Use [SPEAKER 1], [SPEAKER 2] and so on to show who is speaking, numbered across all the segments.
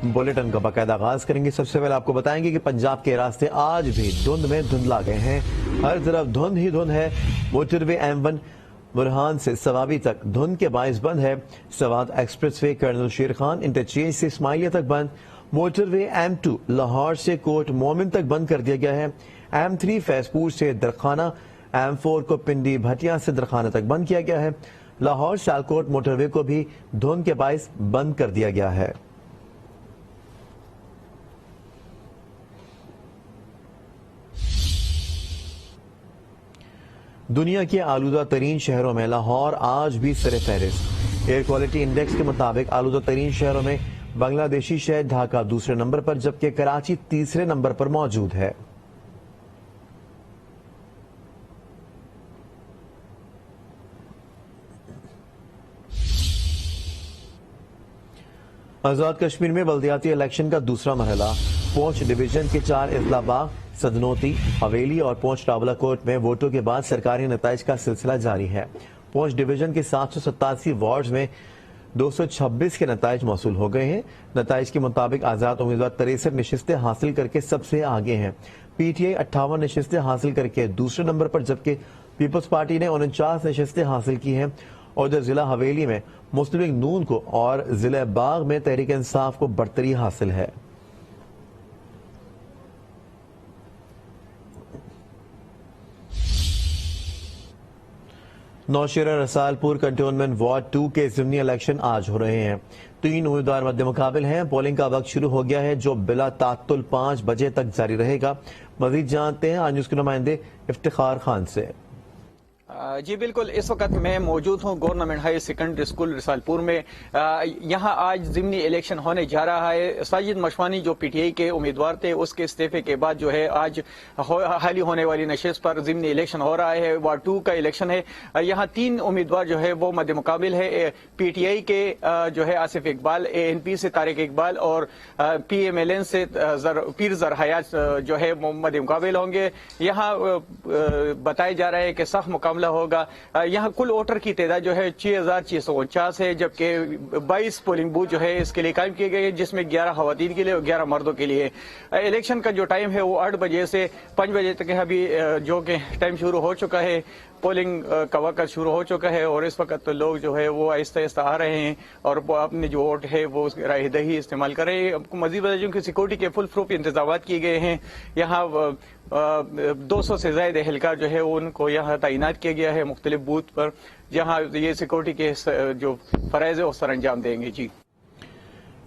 [SPEAKER 1] Bulletin का बाकायदा आगाज करेंगे। सबसे पहले आपको बताएंगे कि पंजाब के रास्ते आज भी धुंध में धुंधला गए हैं। हर तरफ धुंध ही धुंध है। मोटरवे M1 बुरहान से सवाबी तक धुंध के बायस बंद है। सवाद एक्सप्रेसवे कर्नल शेर खान इंटरचेंज से इस्माइलिया तक बंद। मोटरवे M2 लाहौर से कोट मोमिन तक बंद कर दिया गया है। M3 फैजपुर से दरखाना, M4 को पिंडी भटिया से दरखाना तक बंद किया गया है। लाहौर सियालकोट मोटरवे को भी धुंध के बायस बंद कर दिया गया है। दुनिया के आलूदा तरीन शहरों में लाहौर आज भी सर-ए-फहरिस्त। एयर क्वालिटी इंडेक्स के मुताबिक आलूदा तरीन शहरों में बांग्लादेशी शहर ढाका दूसरे नंबर पर, जबकि कराची तीसरे नंबर पर मौजूद है। आजाद कश्मीर में बल्दियाती इलेक्शन का दूसरा मरहला। पूंछ डिवीजन के 4 इजला बाग, सदनोती, हवेली और पूंछ रावलाकोट में वोटों के बाद सरकारी नताइज का सिलसिला जारी है। पूंछ डिवीजन के 787 वार्ड्स में 226 के नताइज मौसूल हो गए हैं। नताइज के मुताबिक आजाद उम्मीदवार 63 नशिस्तें हासिल करके सबसे आगे हैं। PTI 58 नशिस्तें हासिल करके दूसरे नंबर पर, जबकि पीपल्स पार्टी ने 49 नशिस्तें हासिल की हैं। और उधर जिला हवेली में मुस्लिम लीग नून को और जिला बाग में तहरीक इंसाफ को बढ़तरी हासिल है। नौशेरा रसालपुर कंटोनमेंट वार्ड 2 के ज़िमनी इलेक्शन आज हो रहे हैं। 3 उम्मीदवार मध्य मुकाबिल हैं। पोलिंग का वक्त शुरू हो गया है, जो बिला तात्तुल 5 बजे तक जारी रहेगा। मजीद जानते हैं आज न्यूज़ के नुमाइंदे इफ्तिखार खान से।
[SPEAKER 2] जी बिल्कुल, इस वक्त मैं मौजूद हूँ government high secondary school Risalpur में। यहाँ आज ज़िमनी इलेक्शन होने जा रहा है। साजिद मशवानी जो PTI के उम्मीदवार थे, उसके इस्तीफे के बाद जो है आज हाली होने वाली नशिस्त पर ज़िमनी इलेक्शन हो रहा है। वार्ड 2 का इलेक्शन है। यहाँ 3 उम्मीदवार जो है वो मध्य मुकाबिल है। PTI के जो है आसिफ इकबाल, ANP से तारिक इकबाल और PMLN से पीर ज़र हयात जो है वो मध्य मुकाबिल होंगे। यहाँ बताया जा रहा है कि सख्त मुकाबला होगा। यहाँ कुल वोटर की तादाद जो है 6649 है, जबकि 22 पोलिंग बूथ जो है इसके लिए कायम किए गए हैं, जिसमें 11 खवातीन के लिए और 11 मर्दों के लिए। इलेक्शन का जो टाइम है वो 8 बजे से 5 बजे तक है। अभी जो कि टाइम शुरू हो चुका है, पोलिंग का वक्त शुरू हो चुका है और इस वक्त तो लोग जो है वो आहिस्ता आहिस्ता आ रहे हैं और अपने जो वोट है वो राय दही इस्तेमाल कर रहे हैं। आपको मजीद बता दूं कि सिक्योरिटी के फुल प्रूफ इंतजाम किए गए हैं। यहाँ 200 से ज्यादा एहलकार जो है उनको यहाँ तैनात किया गया है मुख्तलिफ बूथ पर, जहाँ ये सिक्योरिटी के जो फराइज है वो सर अंजाम देंगे। जी,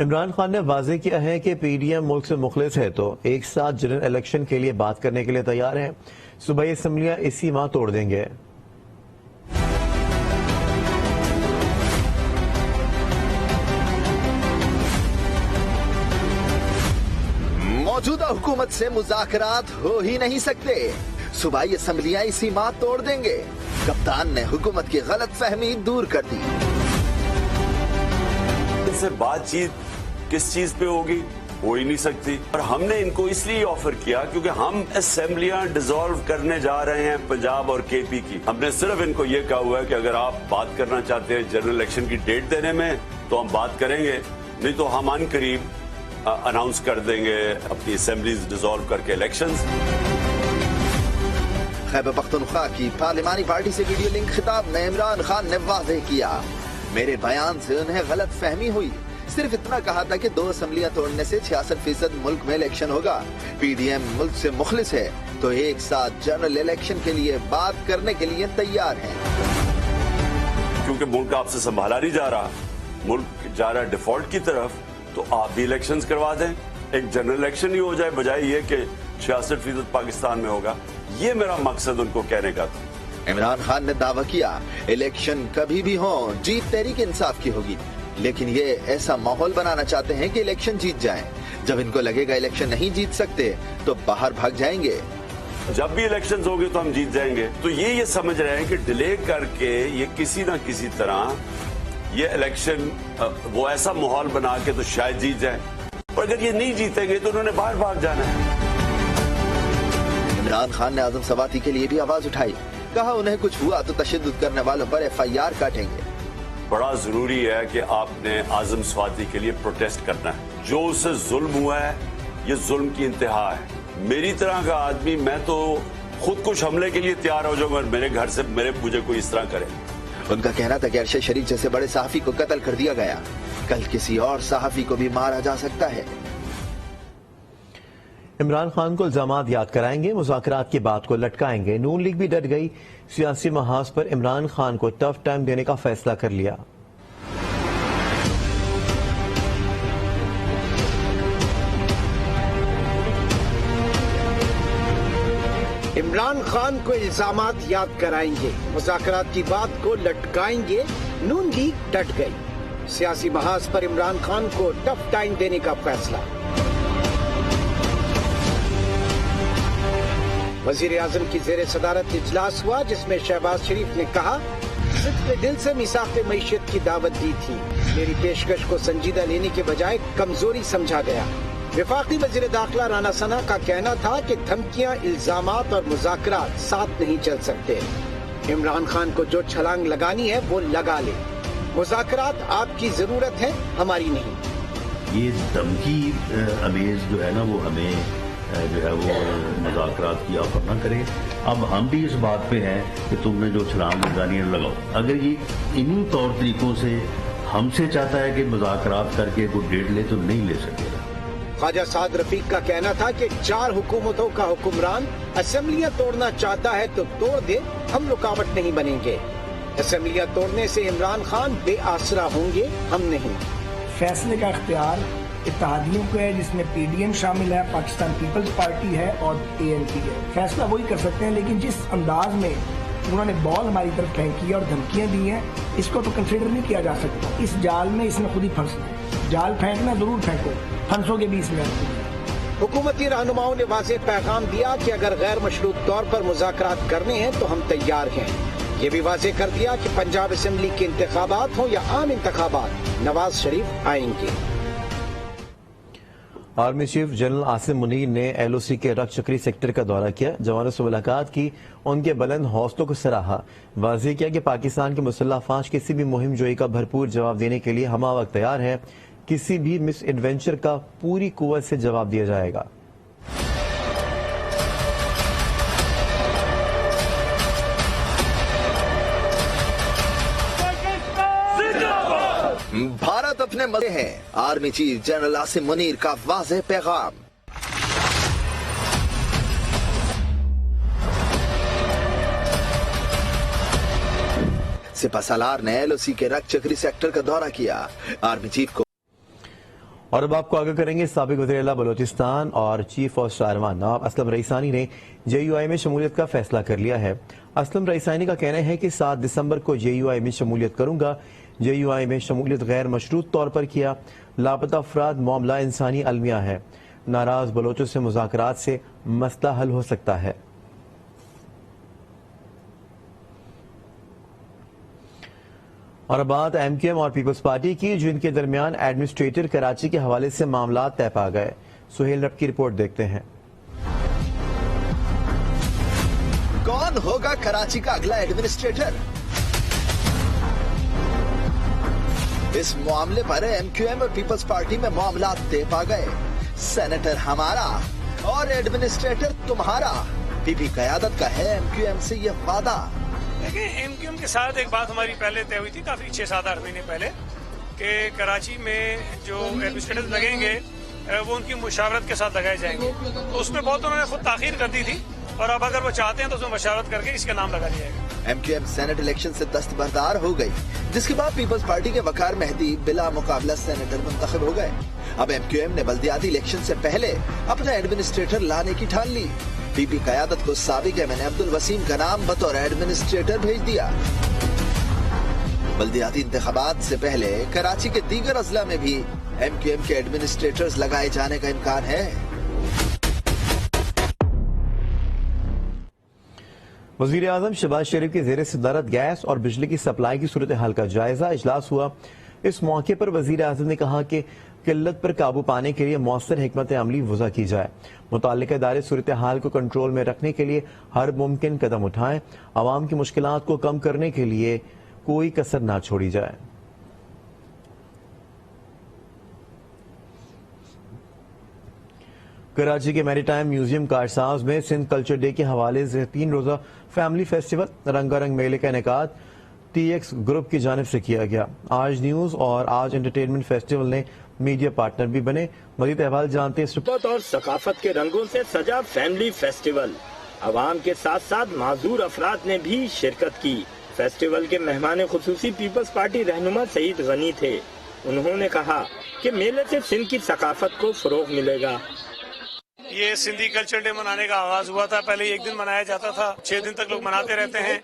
[SPEAKER 1] इमरान खान ने वाज़ेह किया है कि PDM मुल्क से मुखलिस है तो एक साथ जनरल इलेक्शन के लिए बात करने के लिए तैयार है। सूबाई असम्बलियां इसी माह तोड़ देंगे।
[SPEAKER 3] मौजूदा हुकूमत से मुज़ाकरात हो ही नहीं सकते। सूबाई असम्बलियां इसी माह तोड़ देंगे। कप्तान ने हुकूमत की गलत फहमी दूर कर दी।
[SPEAKER 4] इनसे बातचीत किस चीज पे होगी, हो ही नहीं सकती। और हमने इनको इसलिए ऑफर किया क्योंकि हम असेंबलियां डिसॉल्व करने जा रहे हैं पंजाब और KP की। हमने सिर्फ इनको ये कहा हुआ है कि अगर आप बात करना चाहते हैं जनरल इलेक्शन की डेट देने में तो हम बात करेंगे, नहीं तो हम अनकरीब अनाउंस कर देंगे अपनी असेंबलीज डिसॉल्व करके इलेक्शंस।
[SPEAKER 3] खैबर पख्तूनख्वा की पार्लिमानी पार्टी से वीडियो लिंक खिताब में इमरान खान ने वाज़ेह किया, मेरे बयान से उन्हें गलत फहमी हुई। सिर्फ इतना कहा था कि 2 असम्बलियां तोड़ने से 66% मुल्क में इलेक्शन होगा। PDM मुल्क से मुखलिस है तो एक साथ जनरल इलेक्शन के लिए बात करने के लिए तैयार है।
[SPEAKER 4] क्योंकि मुल्क आपसे संभाला नहीं जा रहा, मुल्क जा रहा है डिफॉल्ट की तरफ, तो आप भी इलेक्शंस करवा दें, एक जनरल इलेक्शन ही हो जाए, बजाय ये कि 66% पाकिस्तान में होगा। ये मेरा मकसद उनको कहने का था।
[SPEAKER 3] इमरान खान ने दावा किया, इलेक्शन कभी भी हो जीत तहरीक इंसाफ की होगी, लेकिन ये ऐसा माहौल बनाना चाहते हैं कि इलेक्शन जीत जाएं। जब इनको लगेगा इलेक्शन नहीं जीत सकते तो बाहर भाग जाएंगे।
[SPEAKER 4] जब भी इलेक्शंस होंगे तो हम जीत जाएंगे। तो ये समझ रहे हैं कि डिले करके ये किसी ना किसी तरह ये इलेक्शन वो ऐसा माहौल बना के तो शायद जीत जाए, पर अगर ये नहीं जीतेंगे तो उन्होंने बाहर भाग जाना है।
[SPEAKER 3] इमरान खान ने आजम सवाती के लिए भी आवाज उठाई, कहा उन्हें कुछ हुआ तो तशद्दुद करने वालों पर FIR काटेंगे।
[SPEAKER 4] बड़ा जरूरी है कि आपने आजम स्वाति के लिए प्रोटेस्ट करना है। जो उससे जुल्म हुआ है ये जुल्म की इंतहा है। मेरी तरह का आदमी मैं तो खुद कुछ हमले के लिए तैयार हो जाऊंगा, मेरे घर से मुझे कोई इस तरह करे।
[SPEAKER 3] उनका कहना था कि अरशद शरीफ जैसे बड़े सहाफी को कत्ल कर दिया गया, कल किसी और सहाफी को भी मारा जा सकता है।
[SPEAKER 1] इमरान खान को इल्जामात याद कराएंगे, मुज़ाकरात की बात को लटकाएंगे। नून लीग भी डट गई, सियासी महाज पर इमरान खान को टफ टाइम देने का फैसला कर लिया।
[SPEAKER 5] इमरान खान को इल्जामात याद कराएंगे, मुज़ाकरात की बात को लटकाएंगे। नून लीग डट गई, सियासी महाज पर इमरान खान को टफ टाइम देने का फैसला। वजीर आजम की जेर सदारत इजलास हुआ, जिसमें शहबाज शरीफ ने कहा, सिद्क़ दिल से मिसाक़ मईशत की दावत दी थी, मेरी पेशकश को संजीदा लेने के बजाय कमजोरी समझा गया। वफाकी वजीर दाखिला राना सना का कहना था कि धमकियां, इल्जामात और मुज़ाकरात साथ नहीं चल सकते। इमरान खान को जो छलांग लगानी है वो लगा ले, मुज़ाकरात आपकी जरूरत है, हमारी नहीं।
[SPEAKER 6] ये धमकी अमेज जो है ना, वो हमें जो है वो मुज़ाकरात की ऑफर ना करे। अब हम भी इस बात पे हैं कि तुमने जो छलांग लगानी है लगाओ। अगर ये इन्हीं तौर तरीकों से हमसे चाहता है कि मुज़ाकरात करके कोई डेट ले, तो नहीं ले सकेगा।
[SPEAKER 5] ख्वाजा साद रफीक का कहना था कि 4 हुकूमतों का हुक्मरान असेंबलियां तोड़ना चाहता है तो तोड़ दे, हम रुकावट नहीं बनेंगे। असेंबलियां तोड़ने से इमरान खान बेआसरा होंगे, हम नहीं।
[SPEAKER 7] फैसले का इख्तियार इत्तेहादियों को है, जिसमें PDM शामिल है, पाकिस्तान पीपल्स पार्टी है और ANP है। फैसला वही कर सकते हैं, लेकिन जिस अंदाज में उन्होंने बॉल हमारी तरफ फेंकी है और धमकियां दी हैं, इसको तो कंसिडर नहीं किया जा सकता। इस जाल में इसने खुद ही फंसना है। जाल फेंकना जरूर फेंको, फंसोगे भी इसमें।
[SPEAKER 5] हुकूमती रहनुमाओं ने वाज़ेह पैगाम दिया कि अगर गैर मशरूत तौर पर मुज़ाकरात करने हैं तो हम तैयार हैं। ये भी वाज़ेह कर दिया कि पंजाब असेंबली के इंतखाबात हो या आम इंतखाबात, नवाज शरीफ आएंगे।
[SPEAKER 1] Army chief general Asim Munir ने LOC के रक्चक्री सेक्टर का दौरा किया, जवानों से मुलाकात की, उनके बुलंद हौसलों को सराहा। वाज़ेह किया कि पाकिस्तान के मुसल्लह अफ़वाज किसी भी मुहिम जोई का भरपूर जवाब देने के लिए हमा वक्त तैयार है। किसी भी मिस एडवेंचर का पूरी कुव्वत से जवाब दिया जाएगा।
[SPEAKER 3] भारत अपने मजे है, army chief general Asim Munir का वाज़ेह पैगाम। सिपहसालार ने LOC के रक्चक्री सेक्टर का दौरा किया। आर्मी चीफ को
[SPEAKER 1] और अब आपको आगे करेंगे, साबिक वज़ीर-ए-आला बलोचिस्तान और चीफ ऑफ सारवान नवाब असलम रईसानी ने JUI में शमूलियत का फैसला कर लिया है। असलम रईसानी का कहना है कि 7 दिसंबर को JUI में शमूलियत करूंगा। JUI में शमूलियत गैर मशरूत तौर पर किया। लापता अफराद मामला इंसानी अलमिया है, नाराज बलोचों से मुज़ाकरात से मसला हल हो सकता है। और बात MQM और पीपल्स पार्टी की, जिनके दरमियान एडमिनिस्ट्रेटर कराची के हवाले से मामला तय पा गए। सुहेल रब की रिपोर्ट देखते हैं।
[SPEAKER 3] कौन होगा कराची का अगला एडमिनिस्ट्रेटर? इस मामले पर MQM और पीपल्स पार्टी में मामला तय पा गए। सेनेटर हमारा और एडमिनिस्ट्रेटर तुम्हारा। पीपी क़यादत का है MQM से यह वादा।
[SPEAKER 8] देखिए, MQM के साथ एक बात हमारी पहले तय हुई थी, काफी 6-7-8 महीने पहले, कि कराची में जो एडमिनिस्ट्रेटर्स लगेंगे वो उनकी मुशावरत के साथ लगाए जाएंगे। तो उसमें बहुत उन्होंने खुद ताखीर कर दी थी, और अब अगर वो चाहते हैं तो उसमें मशावरत करके इसका नाम लगा दिया जाएगा।
[SPEAKER 3] MQM सेनेट इलेक्शन से दस्तबरदार हो गई, जिसके बाद पीपल्स पार्टी के वकार मेहदी बिला मुकाबला सेनेटर मुंतखब हो गए। अब MQM ने बल्दियाती इलेक्शन से पहले अपना एडमिनिस्ट्रेटर लाने की ठान ली। पीपी क़यादत को साबिक MN अब्दुल वसीम का नाम बतौर एडमिनिस्ट्रेटर भेज दिया। बल्दियाती इंतखाबात से पहले कराची के दीगर अजला में भी MQM के एडमिनिस्ट्रेटर्स लगाए जाने का इम्कान है।
[SPEAKER 1] वज़ीर आज़म शहबाज शरीफ की ज़ेर सदारत गैस और बिजली की सप्लाई की सूरत हाल का जायजा इजलास हुआ। इस मौके पर वज़ीर आज़म ने कहा कि किल्लत पर काबू पाने के लिए मौसर हिकमत अमली वज़ा की जाए। मुताल्लिका इदारे सूरत हाल को कंट्रोल में रखने के लिए हर मुमकिन कदम उठाएं। आवाम की मुश्किलात को कम करने के लिए कोई कसर ना छोड़ी जाए। کراچی کے میری ٹائم میوزیم کارساز میں سندھ کلچر ڈے کے حوالے سے 3 روزہ فیملی فیسٹیول رنگا رنگ میلے کا انعقاد ٹی ایکس گروپ کی جانب سے کیا گیا. آج نیوز اور آج انٹرٹینمنٹ فیسٹیول نے میڈیا پارٹنر بھی بنے. مزید احوال جانتے ہیں.
[SPEAKER 9] محبت اور ثقافت کے رنگوں سے سجا فیملی فیسٹیول. عوام کے ساتھ ساتھ معذور افراد نے بھی شرکت کی. فیسٹیول کے مہمان خصوصی پیپلز پارٹی رہنما سعید غنی تھے. انہوں نے کہا کہ میلے سے سندھ کی ثقافت کو فروغ ملے گا.
[SPEAKER 8] یہ سندھی کلچر ڈے منانے کا آغاز ہوا تھا. پہلے 1 دن منایا جاتا تھا, 6 دن تک لوگ مناتے رہتے ہیں.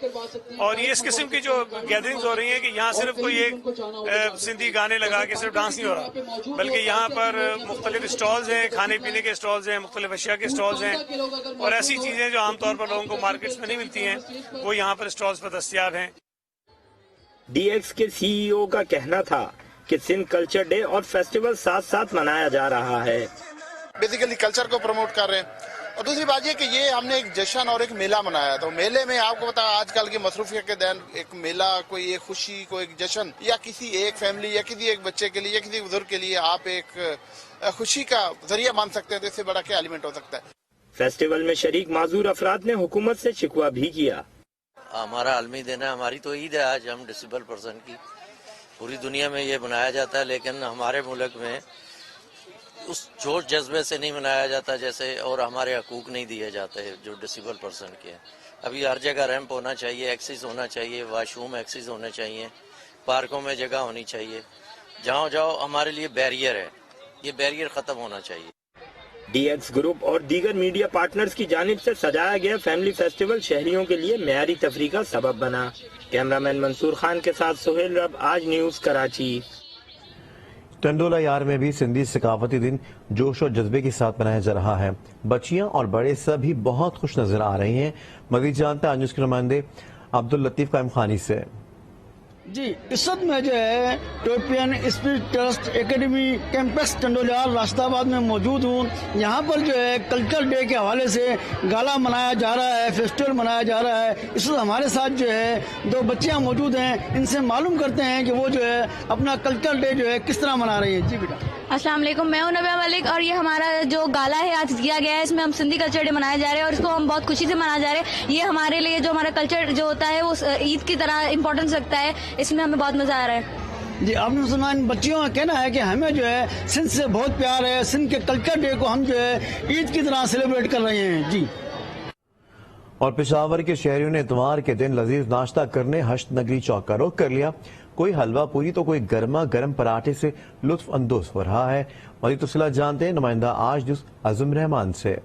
[SPEAKER 8] اور یہ اس قسم کی جو گیدرنگز ہو رہی ہیں کہ یہاں صرف کوئی ایک سندھی گانے لگا کے صرف ڈانس نہیں ہو رہا, بلکہ یہاں پر مختلف اسٹالز ہیں, کھانے پینے کے اسٹالز ہیں, مختلف اشیاء کے اسٹالز ہیں, اور ایسی چیزیں جو عام طور پر لوگوں کو مارکیٹس میں نہیں ملتی ہیں وہ یہاں پر اسٹالز پر دستیاب ہیں.
[SPEAKER 9] ڈی ایکس کے سی ای او کا کہنا تھا کہ سندھ کلچر ڈے اور فیسٹیول ساتھ ساتھ منایا جا رہا ہے.
[SPEAKER 10] بیسیکلی کلچر کو پروموٹ کر رہے ہیں. اور دوسری بات یہ کہ یہ ہم نے ایک جشن اور ایک میلہ منایا. تو میلے میں آپ کو پتا آج کل کی مصروفیت کے دوران ایک میلہ, کوئی ایک خوشی, کوئی ایک جشن, یا کسی ایک فیملی یا کسی ایک بچے کے لیے یا کسی بزرگ کے لیے آپ ایک خوشی کا ذریعہ مان سکتے ہیں. تو اس سے بڑا کیا ایلیمنٹ ہو سکتا ہے.
[SPEAKER 9] فیسٹیول میں شریک معذور افراد نے حکومت سے شکوہ بھی کیا.
[SPEAKER 11] ہمارا عالمی دن ہے, ہماری تو عید ہے آج. ہم ڈسیبل پرسن کی پوری دنیا میں یہ منایا جاتا ہے, لیکن ہمارے ملک میں اس جوش جذبے سے نہیں منایا جاتا جیسے, اور ہمارے حقوق نہیں دیے جاتے جو ڈسیبل پرسن کے ہیں. ابھی ہر جگہ ریمپ ہونا چاہیے, ایکسیس ہونا چاہیے, واش روم ایکسیس ہونے چاہیے, پارکوں میں جگہ ہونی چاہیے. جہاں جاؤ ہمارے لیے بیریئر ہے, یہ بیریئر ختم ہونا چاہیے.
[SPEAKER 9] ڈی ایکس گروپ اور دیگر میڈیا پارٹنرز کی جانب سے سجایا گیا فیملی فیسٹیول شہریوں کے لیے معیاری تفریح کا سبب بنا. کیمرامین منصور خان کے ساتھ سہیل رب, آج نیوز, کراچی.
[SPEAKER 1] ٹنڈولا یار میں بھی سندھی ثقافتی دن جوش اور جذبے کے ساتھ منایا جا رہا ہے. بچیاں اور بڑے سبھی بہت خوش نظر آ رہے ہیں. مزید جانتے ہیں نیوز کے نمائندے عبداللطیف قائم خانی سے.
[SPEAKER 12] جی, اس وقت میں جو ہے ٹوپین اسپرٹ ٹرسٹ اکیڈمی کیمپس ٹنڈولیار راشد آباد میں موجود ہوں. یہاں پر جو ہے کلچر ڈے کے حوالے سے گالا منایا جا رہا ہے, فیسٹیول منایا جا رہا ہے. اس وقت ہمارے ساتھ جو ہے 2 بچیاں موجود ہیں. ان سے معلوم کرتے ہیں کہ وہ جو ہے اپنا کلچر ڈے جو ہے کس طرح منا رہی ہیں. جی بیٹا.
[SPEAKER 13] السلام علیکم, میں ہوں نبیہ ملک, اور یہ ہمارا جو گالا ہے آج کیا گیا ہے, اس میں ہم سندھی کلچر ڈے منایا جا رہے ہیں اور اس کو ہم بہت خوشی سے منایا جا رہے ہیں. یہ ہمارے لیے جو ہمارا کلچر جو ہوتا ہے وہ عید کی طرح امپورٹنس رکھتا ہے. اس میں ہمیں بہت مزہ آ رہا ہے.
[SPEAKER 12] جی, آپ نے سنا ان بچیوں کا کہنا ہے کہ ہمیں جو ہے سندھ سے بہت پیار ہے. سندھ کے کلچر ڈے کو ہم جو ہے عید کی طرح سیلیبریٹ کر رہے ہیں. جی.
[SPEAKER 1] اور پشاور کے شہریوں نے اتوار کے دن لذیذ ناشتہ کرنے ہشت نگری چوک کا رخ کر لیا. کوئی حلوہ پوری تو کوئی گرما گرم پراٹھے سے لطف اندوز ہو رہا ہے. مزید تفصیلات جانتے ہیں نمائندہ آج نیوز عظم رحمان سے.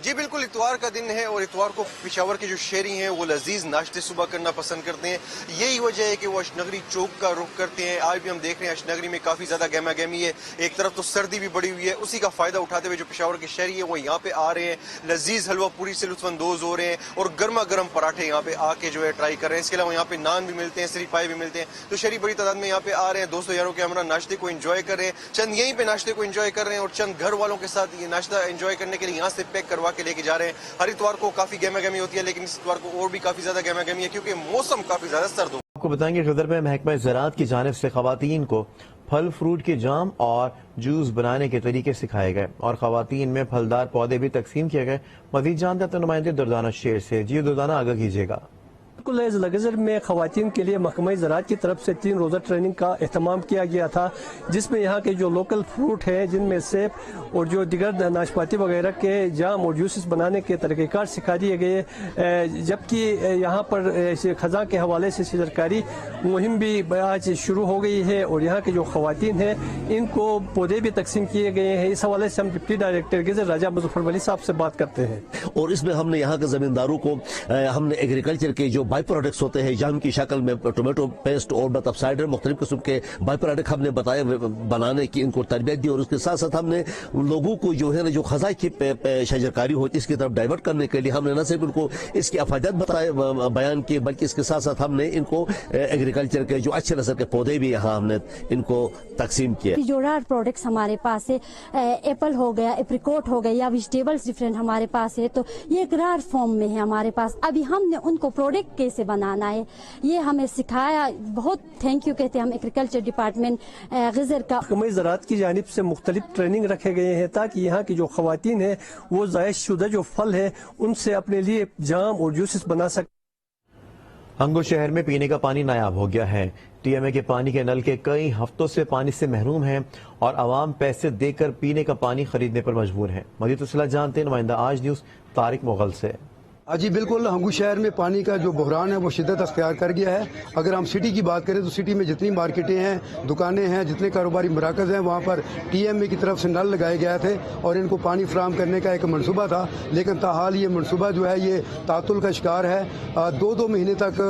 [SPEAKER 14] جی بالکل, اتوار کا دن ہے اور اتوار کو پشاور کے جو شہری ہیں وہ لذیذ ناشتے صبح کرنا پسند کرتے ہیں. یہی وجہ ہے کہ وہ اشنگری چوک کا رخ کرتے ہیں. آج بھی ہم دیکھ رہے ہیں اشنگری میں کافی زیادہ گہما گہمی ہے. ایک طرف تو سردی بھی بڑی ہوئی ہے, اسی کا فائدہ اٹھاتے ہوئے جو پشاور کے شہری ہیں وہ یہاں پہ آ رہے ہیں, لذیذ حلوہ پوری سے لطف اندوز ہو رہے ہیں اور گرما گرم پراٹھے یہاں پہ آ کے جو ہے ٹرائی کر رہے ہیں. اس کے علاوہ یہاں پہ نان بھی ملتے ہیں, سری پائے بھی ملتے ہیں. تو شہری بڑی تعداد میں یہاں پہ آ رہے ہیں, دوستوں یاروں کے ہمراہ ناشتے کو انجوائے کر رہے ہیں. چند یہیں پہ ناشتے کو انجوائے کر رہے ہیں اور چند گھر والوں کے ساتھ یہ ناشتہ انجوائے کرنے کے لیے یہاں سے پیک کروا کے لے کے جا رہے ہیں. ہر اتوار کو کافی گہما گہمی ہوتی ہے, لیکن اس اتوار کو اور بھی کافی زیادہ گہما گہمی ہے کیونکہ موسم کافی زیادہ سرد ہو.
[SPEAKER 1] آپ کو بتائیں گے صدر میں محکمہ زراعت کی جانب سے خواتین کو پھل فروٹ کے جام اور جوس بنانے کے طریقے سکھائے گئے اور خواتین میں پھلدار پودے بھی تقسیم کیے گئے. مزید جانتے ہیں تو نمائندے دردانہ شیر سے. جی دردانہ, آگاہ کیجیے گا.
[SPEAKER 15] بالکل, ضلع گزر میں خواتین کے لیے محکمہ زراعت کی طرف سے 3 روزہ ٹریننگ کا اہتمام کیا گیا تھا, جس میں یہاں کے جو لوکل فروٹ ہیں جن میں سیب اور جو دیگر ناشپاتی وغیرہ کے جام اور جوسز بنانے کے طریقہ کار سکھا دیے گئے. جبکہ یہاں پر خزاں کے حوالے سے سرکاری مہم بھی آج شروع ہو گئی ہے اور یہاں کے جو خواتین ہیں ان کو پودے بھی تقسیم کیے گئے ہیں. اس حوالے سے ہم ڈپٹی ڈائریکٹر گزر راجہ مظفر ولی صاحب سے بات کرتے ہیں.
[SPEAKER 16] اور اس میں ہم نے یہاں کے زمینداروں کو ہم نے ایگریکلچر کے جو بائی پروڈکٹس ہوتے ہیں جام کی شکل میں ٹومیٹو پیسٹ اور مطلب سائڈر مختلف قسم کے بائی پروڈکٹ ہم نے بتایا بنانے کی ان کو تربیت دی. اور اس کے ساتھ ساتھ ہم نے لوگوں کو جو ہے نا جو خزاں کی شجرکاری ہوتی ہے اس کی طرف ڈائیورٹ کرنے کے لیے ہم نے نہ صرف ان کو اس کی افادیت بیان کی بلکہ اس کے ساتھ ساتھ ہم نے ان کو ایگریکلچر کے جو اچھے نسل کے پودے بھی یہاں ہم نے ان کو تقسیم کیا.
[SPEAKER 17] جوڑا پروڈکٹس ہمارے پاس ہے, ایپل ہو گیا, اپریکوٹ ہو گیا, یا ویجیٹیبلس ڈفرینٹ ہمارے پاس ہے, تو یہ ایک رار فارم میں ہے ہمارے پاس. ابھی ہم نے ان کو پروڈکٹ कैसे बनाना है, ये हमें सिखाया। बहुत थैंक यू कहते हैं हम एग्रीकल्चर डिपार्टमेंट ग़िज़र का।
[SPEAKER 15] महकमा ज़राअत की जानिब से मुख्तलिफ ट्रेनिंग रखे गए हैं ताकि यहाँ की जो ख़वातीन हैं वो ज़ायद शुदा जो फल है उनसे अपने लिए जाम और जूसेस बना सकें।
[SPEAKER 1] अंगो शहर में पीने का पानी नायाब हो गया है। टीएमए के पानी के नल के कई हफ्तों से पानी से महरूम हैं और आवाम पैसे देकर पीने का पानी खरीदने पर मजबूर हैं। मज़ीद तफसीलात जानते हैं नुमाइंदा आज न्यूज़ तारिक मुगल से।
[SPEAKER 18] जी बिल्कुल, हंगू शहर में पानी का जो बहरान है वो शिद्दत अख्तियार कर गया है। अगर हम सिटी की बात करें तो सिटी में जितनी मार्केटें हैं, दुकानें हैं, जितने कारोबारी मराकज़ हैं, वहाँ पर टीएमए की तरफ से नल लगाए गए थे और इनको पानी फराहम करने का एक मनसूबा था, लेकिन ताहाल ये मनसूबा जो है ये तातुल का शिकार है। 2-2 महीने तक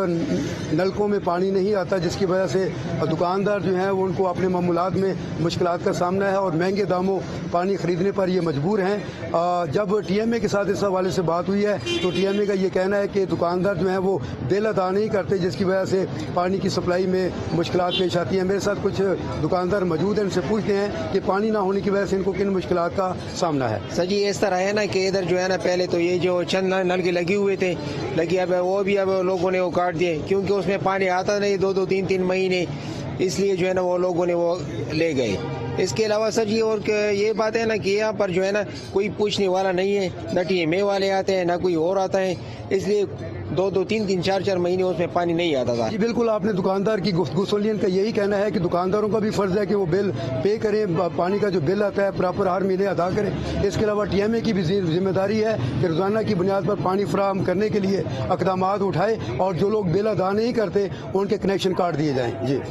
[SPEAKER 18] नलकों में पानी नहीं आता, जिसकी वजह से दुकानदार जो हैं वो उनको अपने मामूलात में मुश्किलात का सामना है और महंगे दामों पानी खरीदने पर ये मजबूर हैं। जब टीएमए के साथ इस हवाले से बात हुई है तो टीएमए का ये कहना है कि दुकानदार जो हैं वो बिल अदा नहीं करते, जिसकी वजह से पानी की सप्लाई में मुश्किलात पेश आती हैं। मेरे साथ कुछ दुकानदार मौजूद हैं, इनसे पूछते हैं कि पानी ना होने की वजह से इनको किन मुश्किलात का सामना है।
[SPEAKER 5] सर जी इस तरह है ना कि इधर जो है ना पहले तो ये जो चंद नल के लगे हुए थे, अब वो भी अब लोगों ने वो काट दिए क्योंकि उसमें पानी आता नहीं 2-2, 3-3 महीने, इसलिए जो है ना वो लोगों ने वो ले गए। इसके अलावा सर जी और ये बात है ना कि यहाँ पर जो है ना कोई पूछने वाला नहीं है, न टीएमए वाले आते हैं ना कोई और आता है, इसलिए 2-2, 3-3, 4-4 महीने उसमें पानी नहीं आता था।
[SPEAKER 18] जी बिल्कुल, आपने दुकानदार की गुफ्तगू सुन ली। इनका यही कहना है कि दुकानदारों का भी फर्ज है कि वो बिल पे करें, पानी का जो बिल आता है प्रॉपर हर महीने अदा करें। इसके अलावा टीएमए की भी जिम्मेदारी है कि रोजाना की बुनियाद पर पानी फराहम करने के लिए इक़दामात उठाए और जो लोग बिल अदा नहीं करते उनके कनेक्शन काट दिए जाएँ। जी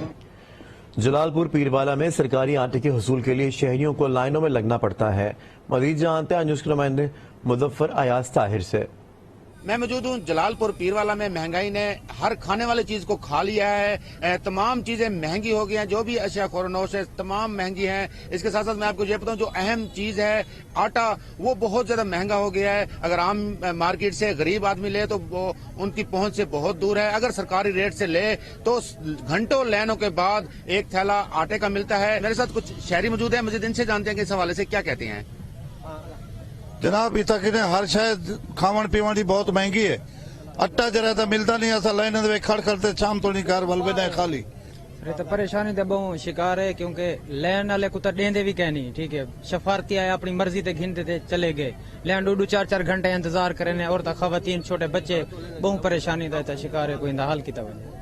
[SPEAKER 1] जलालपुर पीरवाला में सरकारी आटे के हुसूल के लिए शहरियों को लाइनों में लगना पड़ता है। मजीद जानते हैं न्यूज़ के नुमाइंदे मुज़फ्फर अयाज ताहिर से।
[SPEAKER 19] मैं मौजूद हूँ जलालपुर पीरवाला में। महंगाई ने हर खाने वाली चीज को खा लिया है, तमाम चीजें महंगी हो गई हैं, जो भी अशिया खुरनोश है तमाम महंगी हैं। इसके साथ साथ मैं आपको ये बताऊं जो अहम चीज है आटा, वो बहुत ज्यादा महंगा हो गया है। अगर आम मार्केट से गरीब आदमी ले तो वो उनकी पहुंच से बहुत दूर है, अगर सरकारी रेट से ले तो घंटों लाइनों के बाद एक थैला आटे का मिलता है। मेरे साथ कुछ शहरी मौजूद है, मुझे इनसे जानते हैं कि इस हवाले से क्या कहते हैं।
[SPEAKER 20] जनाब इतना कि हर शायद खावण पीवण की बहुत महंगी है। अट्टा जरा तो मिलता नहीं, असा लाइन में खड़ खड़ते शाम तो नहीं कार बलबे नहीं खाली।
[SPEAKER 21] अरे तो परेशानी तो बहुत शिकार है क्योंकि लैंड वाले को तो देंदे भी कह नहीं, ठीक है, शफारती आए अपनी मर्जी से घिनते थे चले गए, लैंड 2-4 घंटे इंतजार करें और तो खवातीन छोटे बच्चे बहुत परेशानी का शिकार है कोई हाल की तवज्जो।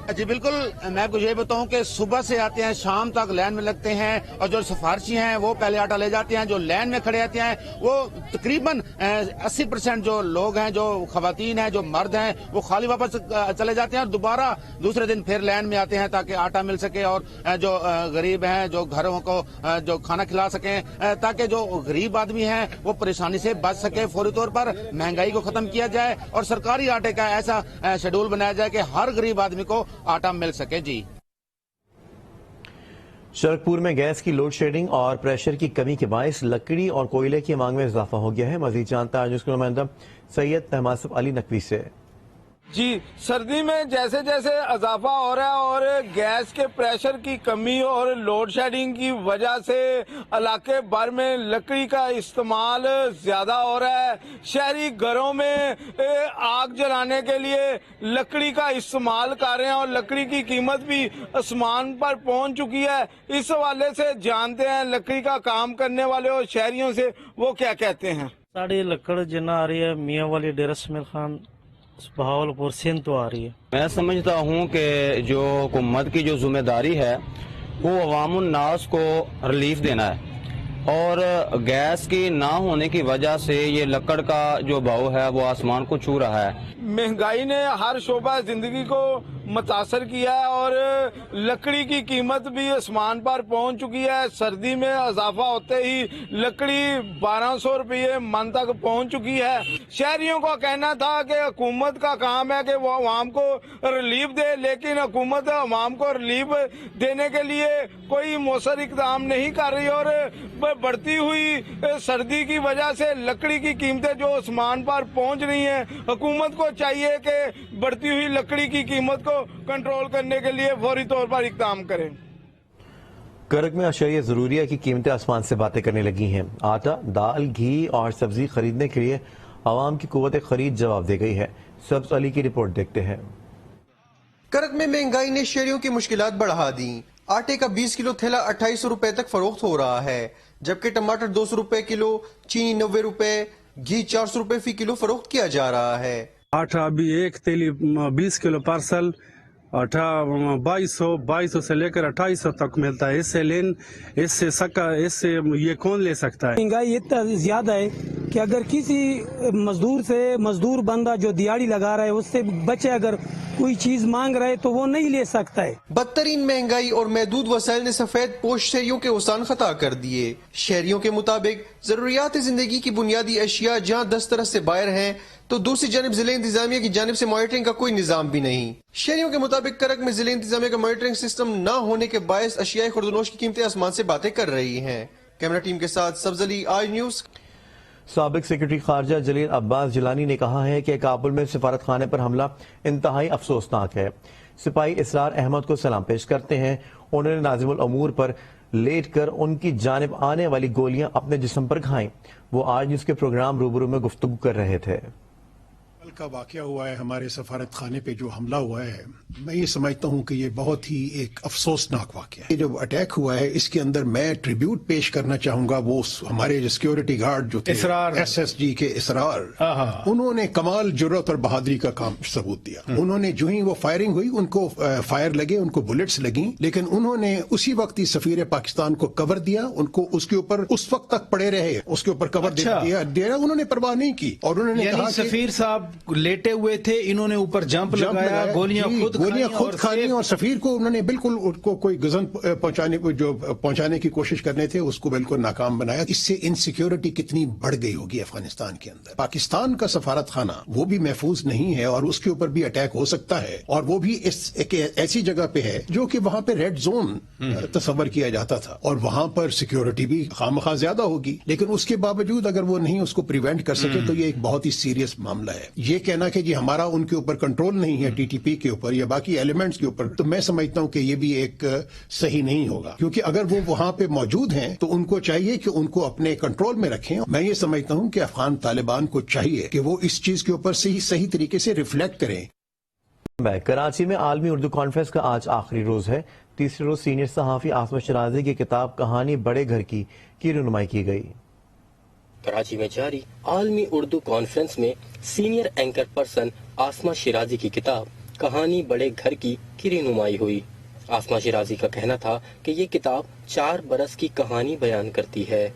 [SPEAKER 19] जी बिल्कुल, मैं आपको ये बताऊं कि सुबह से आते हैं शाम तक लाइन में लगते हैं और जो सिफारशी हैं वो पहले आटा ले जाते हैं, जो लाइन में खड़े आते हैं वो तकरीबन 80% जो लोग हैं, जो खवातीन हैं, जो मर्द हैं, वो खाली वापस चले जाते हैं और दोबारा दूसरे दिन फिर लाइन में आते हैं ताकि आटा मिल सके और जो गरीब हैं जो घरों को जो खाना खिला सकें, ताकि जो गरीब आदमी हैं वो परेशानी से बच सके। फौरी तौर पर महंगाई को खत्म किया जाए और सरकारी आटे का ऐसा शेड्यूल बनाया जाए कि हर गरीब आदमी को आटा मिल सके। जी
[SPEAKER 1] शरकपुर में गैस की लोड शेडिंग और प्रेशर की कमी के बायस लकड़ी और कोयले की मांग में इजाफा हो गया है। मजीद जानता है न्यूज़ के नुमाइंदा सैयद तहमासब अली नकवी से।
[SPEAKER 22] जी सर्दी में जैसे जैसे इजाफा हो रहा है और गैस के प्रेशर की कमी और लोड शेडिंग की वजह से इलाके भर में लकड़ी का इस्तेमाल ज्यादा हो रहा है। शहरी घरों में आग जलाने के लिए लकड़ी का इस्तेमाल कर रहे हैं और लकड़ी की कीमत भी आसमान पर पहुंच चुकी है। इस हवाले से जानते हैं लकड़ी का काम करने वाले और शहरियों से वो क्या कहते हैं।
[SPEAKER 23] साड़ी लकड़ जिन्ना आ रही है मियाँ वाली डेरा इसमाइल खान बहावलपुर सिंध तो आ रही है।
[SPEAKER 24] मैं समझता हूँ कि जो हुकूमत की जो जिम्मेदारी है वो अवामुन नास को रिलीफ देना है और गैस की ना होने की वजह से ये लकड़ का जो भाव है वो आसमान को छू रहा है।
[SPEAKER 22] महंगाई ने हर शोबा जिंदगी को मुतासर किया है और लकड़ी की कीमत भी आसमान पर पहुंच चुकी है। सर्दी में इजाफा होते ही लकड़ी 1200 रुपये मन तक पहुंच चुकी है। शहरियों का कहना था कि हुकूमत का काम है कि वो अवाम को रिलीफ दे, लेकिन हुकूमत अवाम को रिलीफ देने के लिए कोई मौसर इकदाम नहीं कर रही और बढ़ती हुई सर्दी की वजह से लकड़ी की कीमतें जो आसमान पर पहुंच रही हैं, हुकूमत को चाहिए कि बढ़ती हुई लकड़ी की कीमत को कंट्रोल करने के लिए फौरी तौर पर इकदाम करें।
[SPEAKER 1] करक में अशिया ज़रूरिया की कीमतें आसमान से बातें करने लगी हैं। आटा, दाल, घी और सब्जी खरीदने के लिए आवाम की कुव्वत खरीद जवाब दे गई है। सब्ज अली की रिपोर्ट देखते हैं।
[SPEAKER 14] करक में महंगाई ने शहरियों की मुश्किलात बढ़ा दी। आटे का 20 किलो थैला 2800 रुपए तक फरोख्त हो रहा है, जबकि टमाटर 200 रुपए किलो, चीनी 90 रुपए, घी 400 रुपए फी किलो फरोख्त किया जा रहा है।
[SPEAKER 2] आटा अभी एक थैली 20 किलो पार्सल 2200 से लेकर 2800 तक मिलता है। इससे ये कौन ले सकता है?
[SPEAKER 4] महंगाई इतना ज्यादा है कि अगर किसी मजदूर बंदा जो दिहाड़ी लगा रहा है उससे बच्चे अगर कोई चीज मांग रहे तो वो नहीं ले सकता है।
[SPEAKER 14] बदतरीन महंगाई और महदूद वसाइल ने सफेद पोश शहरियों के उसान खता कर दिए। शहरियों के मुताबिक जरूरियात जिंदगी की बुनियादी अशिया जहाँ दस्तरस से बाहर हैं, तो दूसरी जानिब जिले इंतजामिया की जानिब से मॉनिटरिंग का कोई निजाम भी नहीं। शहरियों के मुताबिक करक में जिले इंतजामिया का मॉनिटरिंग सिस्टम न होने के बायस अशियाए खुर्दनोश की कीमतें आसमान से बातें कर रही हैं। कैमरा टीम के साथ सब्ज अली, आज न्यूज।
[SPEAKER 1] साबिक सेक्रेटरी खारजा जलील अब्बास जिलानी ने कहा है कि काबुल में सिफारत खाने पर हमला इंतहाई अफसोसनाक है। सिपाही इसरार अहमद को सलाम पेश करते हैं। उन्होंने नाज़िमुल अमूर पर लेट कर उनकी जानिब आने वाली गोलियां अपने जिस्म पर खाईं। वो आज न्यूज़ के प्रोग्राम रूबरू में गुफ्तगू कर रहे थे।
[SPEAKER 6] कल का वाकया हुआ है, हमारे सफारत खाने पे जो हमला हुआ है, मैं ये समझता हूँ कि ये बहुत ही एक अफसोसनाक वाकया है। ये जो अटैक हुआ है इसके अंदर मैं ट्रिब्यूट पेश करना चाहूंगा वो हमारे जो सिक्योरिटी गार्ड जो थे SSG के इसरार, उन्होंने कमाल जुर्रत और बहादुरी का काम सबूत दिया। उन्होंने जो ही वो फायरिंग हुई उनको फायर लगे, उनको बुलेट्स लगी, लेकिन उन्होंने उसी वक्त ही सफीर पाकिस्तान को कवर दिया। उनको उसके ऊपर उस वक्त तक पड़े रहे, उसके ऊपर कवर दिया, उन्होंने परवाह नहीं की। और उन्होंने कहा
[SPEAKER 22] सफीर साहब लेटे हुए थे, इन्होंने ऊपर जंप लगाया, गोलियां खुद खानी और सफीर को उन्होंने बिल्कुल उनको कोई गजन पहुंचाने की कोशिश करने थे, उसको बिल्कुल नाकाम बनाया। इससे इनसिक्योरिटी कितनी बढ़ गई होगी अफगानिस्तान के अंदर। पाकिस्तान का सफारत खाना वो भी महफूज नहीं है और उसके ऊपर भी अटैक हो सकता है, और वो भी एक ऐसी जगह पे है जो कि वहां पे रेड जोन तस्वर किया जाता था, और वहां पर सिक्योरिटी भी खामखा ज्यादा होगी। लेकिन उसके बावजूद अगर वो नहीं उसको प्रिवेंट कर सके तो ये एक बहुत ही सीरियस मामला है। ये कहना कि जी हमारा उनके ऊपर कंट्रोल नहीं है, TTP के ऊपर या बाकी एलिमेंट्स के ऊपर, तो मैं समझता हूं कि ये भी एक सही नहीं होगा, क्योंकि अगर वो वहां पे मौजूद हैं तो उनको चाहिए कि उनको अपने कंट्रोल में रखें। मैं ये समझता हूं कि अफगान तालिबान को चाहिए कि वो इस चीज के ऊपर सही तरीके से रिफ्लेक्ट करें।
[SPEAKER 1] कराची में आलमी उर्दू कॉन्फ्रेंस का आज आखिरी रोज है। तीसरे रोज सीनियर सहाफी आसमा शिराजी की किताब कहानी बड़े घर की रहनुमाई की गई।
[SPEAKER 7] कराची में जारी आलमी उर्दू कॉन्फ्रेंस में सीनियर एंकर पर्सन आसमा शिराजी की किताब कहानी बड़े घर की रहनुमाई हुई। आसमा शिराजी का कहना था कि ये किताब 4 बरस की कहानी बयान करती है।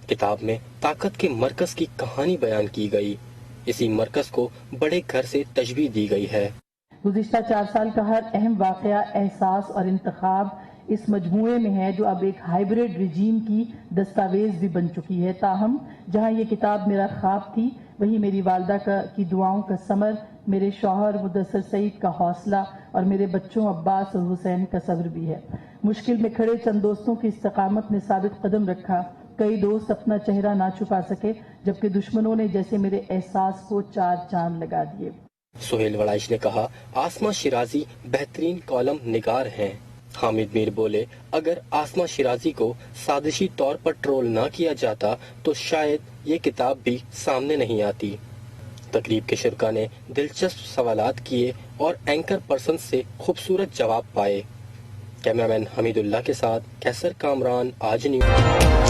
[SPEAKER 7] किताब में ताकत के मरकज की कहानी बयान की गई। इसी मरकज को बड़े घर से तशबीह दी गई है।
[SPEAKER 25] गुज़िश्ता 4 साल का हर अहम वाक़या, एहसास और इंतखाब इस मजमूए में है जो अब एक हाइब्रिड रिजीम की दस्तावेज भी बन चुकी है। ताहम जहाँ ये किताब मेरा ख्वाब थी, वही मेरी वालदा की दुआओं का समर, मेरे शौहर मुदस्सर सईद का हौसला और मेरे बच्चों अब्बास और हुसैन का सब्र भी है। मुश्किल में खड़े चंद दोस्तों की इस्तकामत ने साबित कदम रखा। कई दोस्त अपना चेहरा ना छुपा सके, जबकि दुश्मनों ने जैसे मेरे एहसास को 4 चांद लगा दिए।
[SPEAKER 7] सुहेल वड़ाइश ने कहा, आसमा शिराजी बेहतरीन कॉलम निगार हैं। हामिद मीर बोले, अगर आसमा शिराजी को साजिशी तौर पर ट्रोल ना किया जाता तो शायद ये किताब भी सामने नहीं आती। तकरीब के शिरका ने दिलचस्प सवालात किए और एंकर पर्सन से खूबसूरत जवाब पाए। कैमरामैन हमीदुल्लाह के साथ कैसर कामरान, आज न्यूज़।